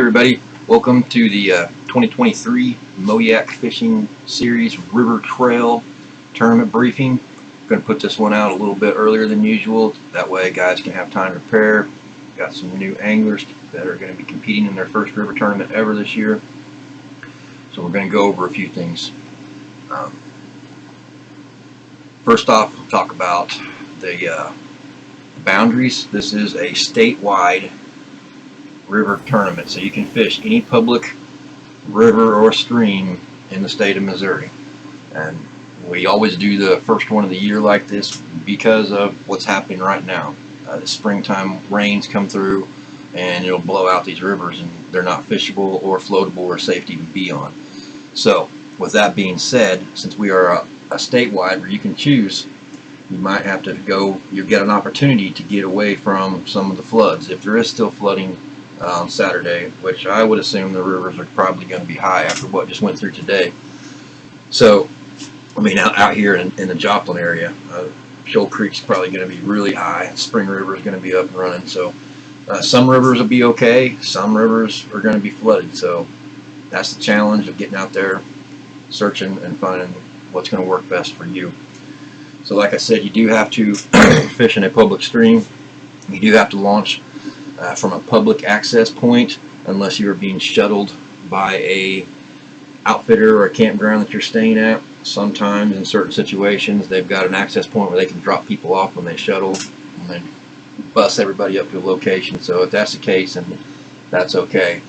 everybody, welcome to the 2023 MoYak Fishing Series River Trail Tournament Briefing. I'm going to put this one out a little bit earlier than usual, that way guys can have time to prepare. Got some new anglers that are going to be competing in their first river tournament ever this year, so we're going to go over a few things. First off, we'll talk about the boundaries. This is a statewide river tournament, so you can fish any public river or stream in the state of Missouri. And we always do the first one of the year like this because of what's happening right now. The springtime rains come through and it'll blow out these rivers, and they're not fishable or floatable or safe to even be on. So with that being said, since we are a statewide where you can choose, you might have to go, you get an opportunity to get away from some of the floods. If there is still flooding on Saturday, which I would assume the rivers are probably going to be high after what just went through today. So, I mean, out here in the Joplin area, Shoal Creek's probably going to be really high. Spring River is going to be up and running. So, some rivers will be okay. Some rivers are going to be flooded. So, that's the challenge of getting out there, searching and finding what's going to work best for you. So, like I said, you do have to fish in a public stream. You do have to launch from a public access point unless you are being shuttled by a outfitter or a campground that you're staying at. Sometimes in certain situations they've got an access point where they can drop people off when they shuttle and then bus everybody up to a location. So if that's the case, then that's okay.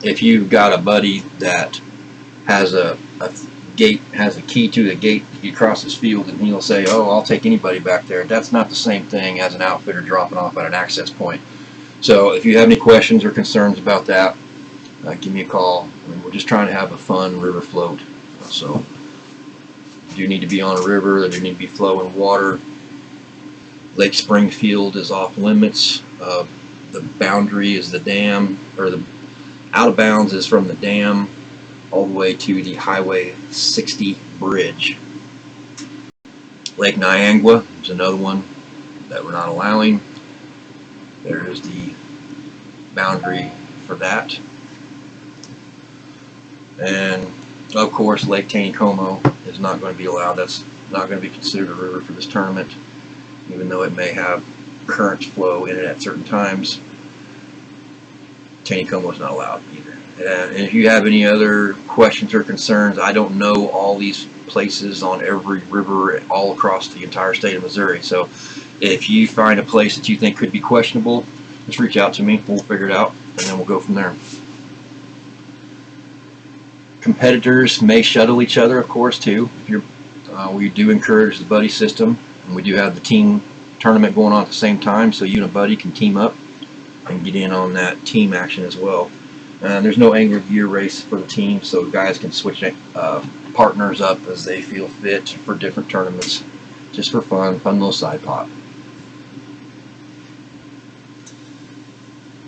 If you've got a buddy that has a gate, has a key to the gate, you cross his field, and he'll say, oh, I'll take anybody back there. That's not the same thing as an outfitter dropping off at an access point. So if you have any questions or concerns about that, give me a call. I mean, we're just trying to have a fun river float. So you do need to be on a river, there do need to be flowing water. Lake Springfield is off limits. The boundary is the dam, or the out of bounds is from the dam all the way to the Highway 60 bridge. Lake Niangua is another one that we're not allowing. There is the boundary for that. And of course, Lake Taneycomo is not going to be allowed. That's not going to be considered a river for this tournament, even though it may have current flow in it at certain times. Taneycomo is not allowed either. And if you have any other questions or concerns, I don't know all these places on every river all across the entire state of Missouri. So if you find a place that you think could be questionable, just reach out to me. We'll figure it out, and then we'll go from there. Competitors may shuttle each other, of course, too. If you're, we do encourage the buddy system, and we do have the team tournament going on at the same time, so you and a buddy can team up and get in on that team action as well. There's no angler gear race for the team, so guys can switch partners up as they feel fit for different tournaments, just for fun little side pot.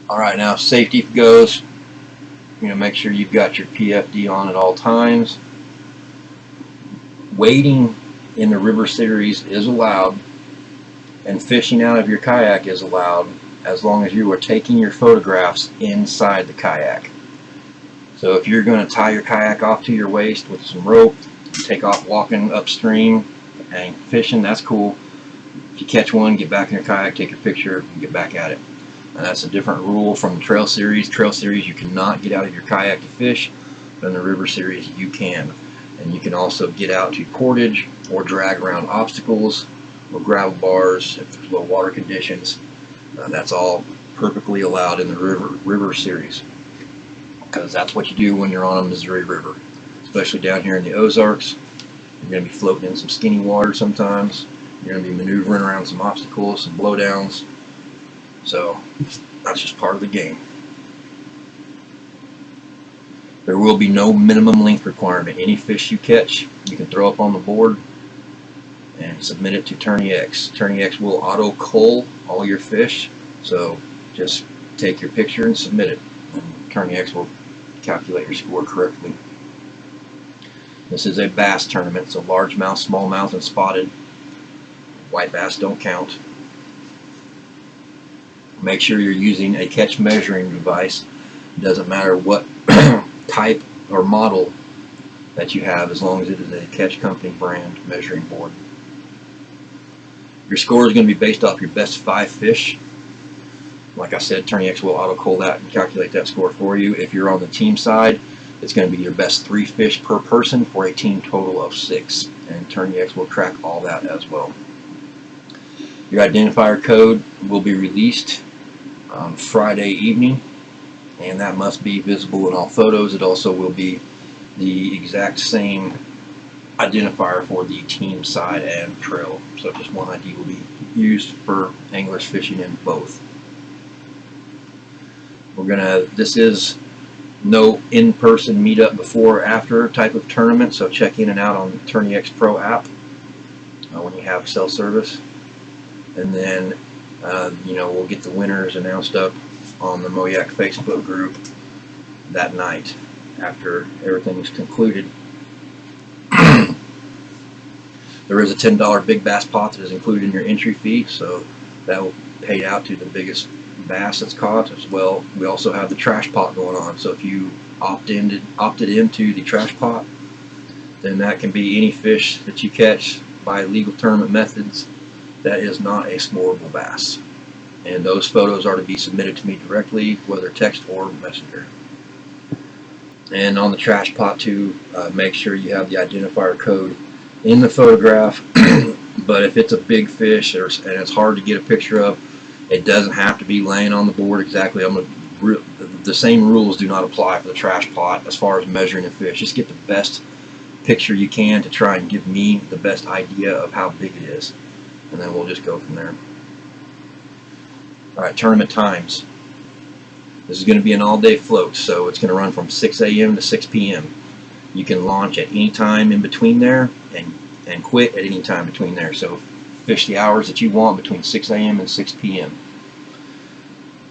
Alright, now safety goes, make sure you've got your PFD on at all times. Wading in the river series is allowed, and fishing out of your kayak is allowed, as long as you are taking your photographs inside the kayak. So if you're going to tie your kayak off to your waist with some rope, take off walking upstream and fishing, that's cool. If you catch one, get back in your kayak, take your picture, and get back at it. And that's a different rule from the trail series. Trail series, you cannot get out of your kayak to fish, but in the river series, you can. And you can also get out to portage or drag around obstacles or gravel bars if there's low water conditions. That's all perfectly allowed in the river series, because that's what you do when you're on a Missouri River, especially down here in the Ozarks. You're going to be floating in some skinny water sometimes. You're going to be maneuvering around some obstacles, some blowdowns. So that's just part of the game. There will be no minimum length requirement. Any fish you catch, you can throw up on the board and submit it to TourneyX. TourneyX will auto cull all your fish, so just take your picture and submit it, and TourneyX will calculate your score correctly. This is a bass tournament, so largemouth, smallmouth, and spotted. White bass don't count. Make sure you're using a catch measuring device. It doesn't matter what type or model that you have, as long as it is a Catch Company brand measuring board. Your score is going to be based off your best 5 fish. Like I said, TourneyX will auto-cull that and calculate that score for you. If you're on the team side, it's going to be your best 3 fish per person for a team total of 6. And TourneyX will track all that as well. Your identifier code will be released on Friday evening, and that must be visible in all photos. It also will be the exact same identifier for the team side and trail. So just one ID will be used for anglers fishing in both. This is no in-person meetup before or after type of tournament, so check in and out on the TourneyX Pro app when you have cell service. And then we'll get the winners announced up on the MoYak Facebook group that night after everything is concluded. There is a $10 big bass pot that is included in your entry fee, so that will pay out to the biggest bass that's caught as well. We also have the trash pot going on, so if you opted into the trash pot, then that can be any fish that you catch by legal tournament methods that is not a scoreable bass. And those photos are to be submitted to me directly, whether text or messenger. And on the trash pot too, make sure you have the identifier code in the photograph. But if it's a big fish and it's hard to get a picture of, it doesn't have to be laying on the board exactly. The same rules do not apply for the trash pot as far as measuring a fish. Just get the best picture you can to try and give me the best idea of how big it is, and then we'll just go from there. Alright, tournament times. This is going to be an all-day float, so it's going to run from 6 a.m. to 6 p.m. You can launch at any time in between there and quit at any time between there. So fish the hours that you want between 6 a.m. and 6 p.m.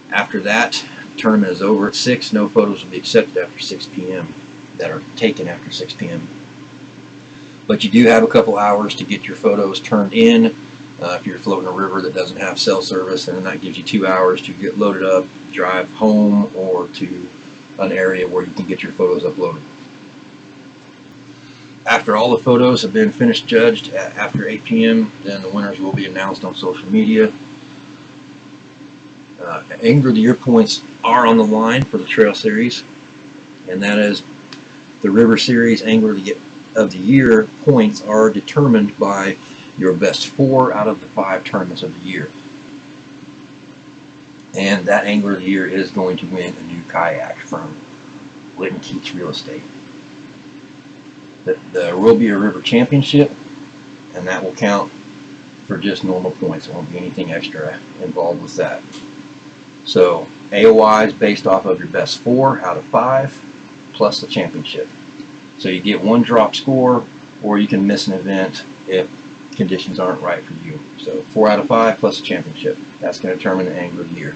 After that, the tournament is over at 6. No photos will be accepted after 6 p.m. that are taken after 6 p.m. But you do have a couple hours to get your photos turned in. If you're floating a river that doesn't have cell service, then that gives you 2 hours to get loaded up, drive home, or to an area where you can get your photos uploaded. After all the photos have been finished judged after 8 p.m., then the winners will be announced on social media. Angler of the Year points are on the line for the Trail Series, and that is the River Series Angler of the Year points are determined by your best 4 out of the 5 tournaments of the year. And that Angler of the Year is going to win a new kayak from Litton Keats Real Estate. There will be a river championship, and that will count for just normal points. There won't be anything extra involved with that. So AOI is based off of your best 4 out of 5 plus the championship. So you get 1 drop score, or you can miss an event if conditions aren't right for you. So 4 out of 5 plus a championship. That's going to determine the Angler of the Year.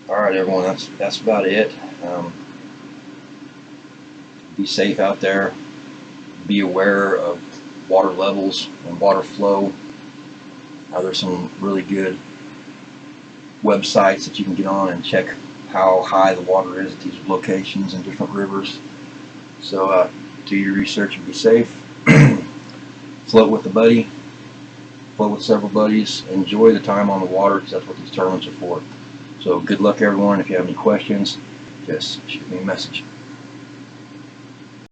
Alright everyone, that's about it. Be safe out there. Be aware of water levels and water flow. There's some really good websites that you can get on and check how high the water is at these locations and different rivers. So do your research and be safe. Float with a buddy, float with several buddies, enjoy the time on the water, because that's what these tournaments are for. So good luck everyone. If you have any questions, just shoot me a message.